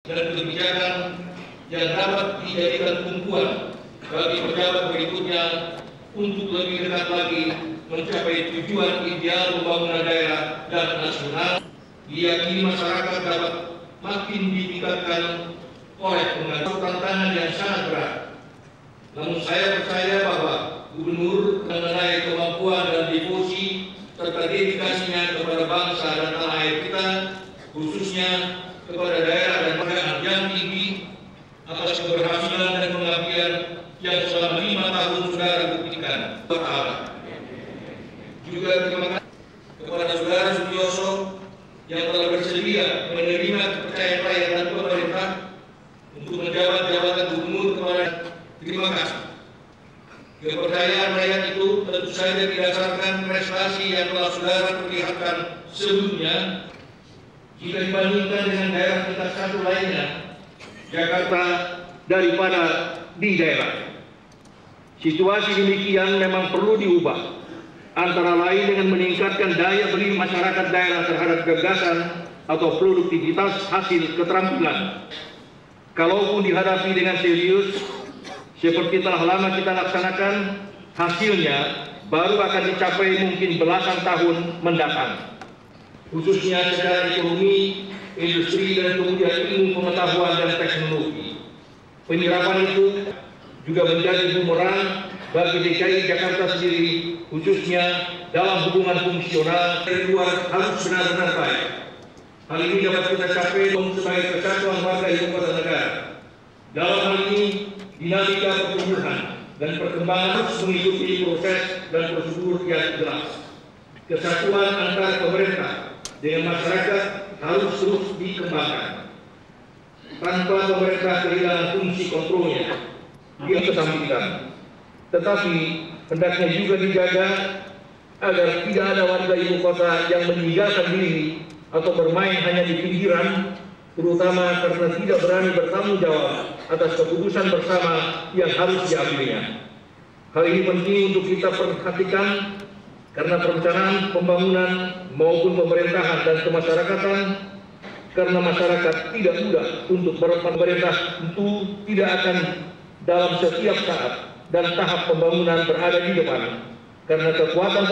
dan kebijakan yang dapat dijadikan tumpuan bagi pejabat berikutnya untuk lebih dekat lagi mencapai tujuan ideal pembangunan daerah dan nasional. Diyakini masyarakat dapat makin ditingkatkan oleh menghadapi tantangan yang sangat berat. Namun saya percaya bahwa Gubernur mengenai kemampuan dan devosi serta dedikasinya kepada bangsa dan tanah air kita, khususnya kepada daerah dan masyarakat yang tinggi atas keberhasilan dan pengabdian yang selama 5 tahun saudara buktikan. Juga terima kasih kepada saudara Sutioso yang telah bersedia menerima kepercayaan rakyat dan pemerintah untuk menjabat jabatan gubernur. Kepada terima kasih. Kepercayaan rakyat itu tentu saja didasarkan prestasi yang telah saudara perlihatkan sebelumnya. Jika dibandingkan dengan daerah tingkat satu lainnya, Jakarta daripada di daerah. Situasi demikian memang perlu diubah, antara lain dengan meningkatkan daya beli masyarakat daerah terhadap gagasan atau produktivitas hasil keterampilan. Kalaupun dihadapi dengan serius, seperti telah lama kita laksanakan, hasilnya baru akan dicapai mungkin belasan tahun mendatang. Khususnya secara ekonomi, industri, dan kemudian ilmu pengetahuan dan teknologi. Penyerapan itu juga menjadi bumerang bagi DKI Jakarta sendiri, khususnya dalam hubungan fungsional dari luar harus benar-benar baik. Hal ini dapat kita capai sebagai kesatuan warga ibu kota negara. Dalam hal ini, dinamika pertumbuhan dan perkembangan harus mengikuti proses dan prosedur yang jelas. Kesatuan antara pemerintah dengan masyarakat harus terus dikembangkan. Tanpa pemerintah kehilangan fungsi kontrolnya, dia kesampingkan. Tetapi hendaknya juga dijaga agar tidak ada warga ibu kota yang meninggalkan diri atau bermain hanya di pinggiran, terutama karena tidak berani bertanggung jawab atas keputusan bersama yang harus diambilnya. Hal ini penting untuk kita perhatikan karena perencanaan pembangunan maupun pemerintahan dan kemasyarakatan, karena masyarakat tidak mudah untuk pemerintah tentu tidak akan dalam setiap saat dan tahap pembangunan berada di depan. Karena kekuatan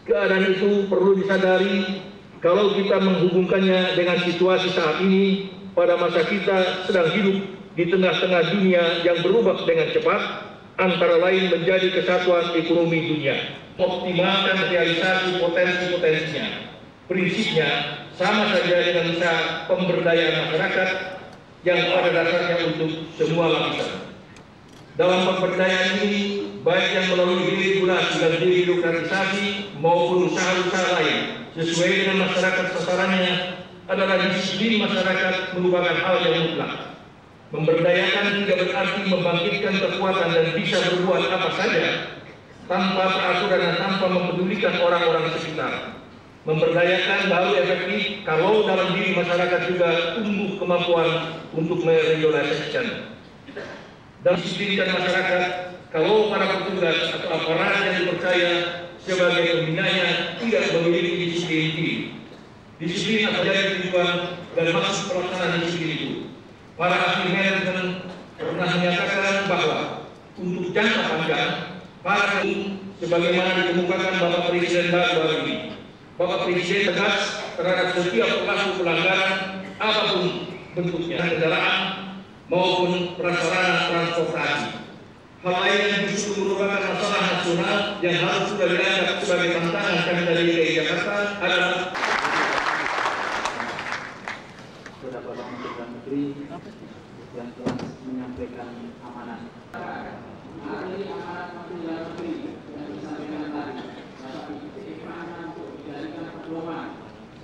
keadaan itu perlu disadari kalau kita menghubungkannya dengan situasi saat ini pada masa kita sedang hidup di tengah-tengah dunia yang berubah dengan cepat, antara lain menjadi kesatuan ekonomi dunia. Optimalkan realisasi potensi-potensinya. Prinsipnya sama saja dengan usaha pemberdayaan masyarakat yang pada dasarnya untuk semua lapisan. Dalam pemberdayaan ini, baik yang melalui deregulasi dan debirokratisasi maupun usaha-usaha lain sesuai dengan masyarakat sasarannya adalah disiplin masyarakat merupakan hal yang mutlak. Memberdayakan tidak berarti membangkitkan kekuatan dan bisa berbuat apa saja tanpa peraturan dan tanpa mempedulikan orang-orang sekitar. Memberdayakan baru efektif kalau dalam diri masyarakat juga tumbuh kemampuan untuk merealisasikan. Dan disiplinkan masyarakat kalau para petugas atau aparat yang dipercaya sebagai pembinanya tidak memiliki disiplin diri. Disiplin apa jadi tujuan dan maksud pelaksanaan disiplin itu. Para ahli manajemen pernah menyatakan bahwa untuk jangka panjang, para sebagaimana dikemukakan Bapak Presiden baru ini, Bapak Presiden tegas terhadap setiap pelaku pelanggaran apapun bentuknya, kendaraan maupun prasarana transportasi. Hal lain yang justru merupakan masalah nasional yang harus sudah dianggap sebagai tantangan kami dari DKI Jakarta adalah kepada Bapak Menteri Dalam Negeri yang telah menyampaikan amanat. Hari amanat Menteri Dalam Negeri yang disampaikan tadi dapat dipertimbangkan untuk dijadikan pedoman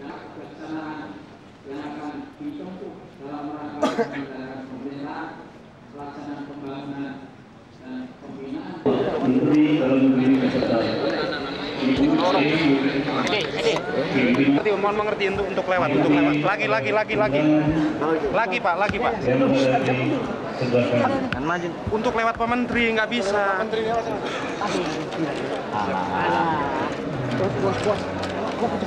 dan pelaksanaan yang akan ditempuh dalam rangka penyelenggaraan pemerintahan, pelaksanaan pembangunan dan pembinaan. Menteri Dalam Negeri beserta mohon mengerti untuk lewat. Lagi Pak. Untuk lewat Pak Menteri nggak bisa. Tahan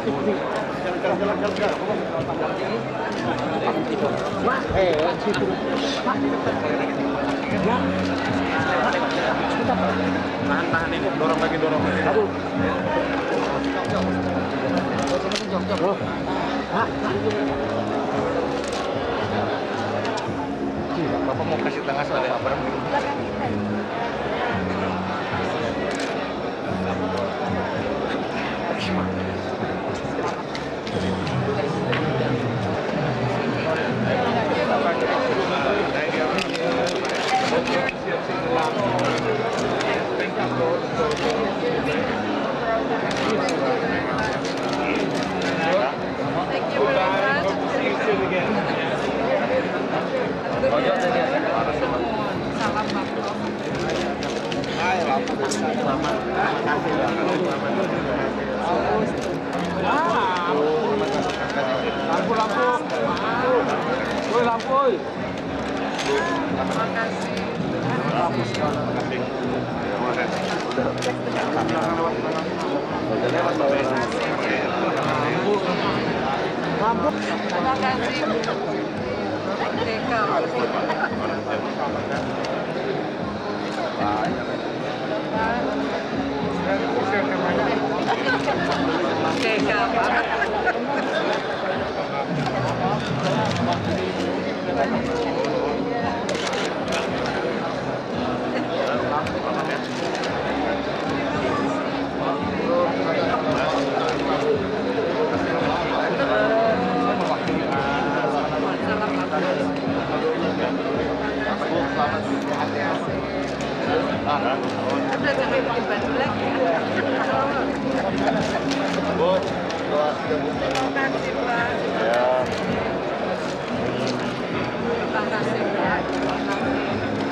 ini, dorong lagi. Bapak mau kasih tengah soalnya apa? Udah jangan bikin baju lagi ya. Terima kasih Pak. Terima kasih Pak.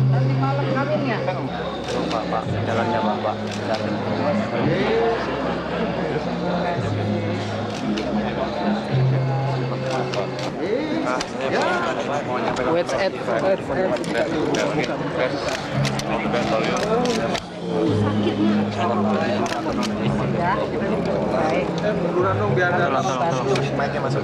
Nanti malam kawin ya? Pak, jalannya Bapak. Buruan dong biar ada. Mic-nya masuk.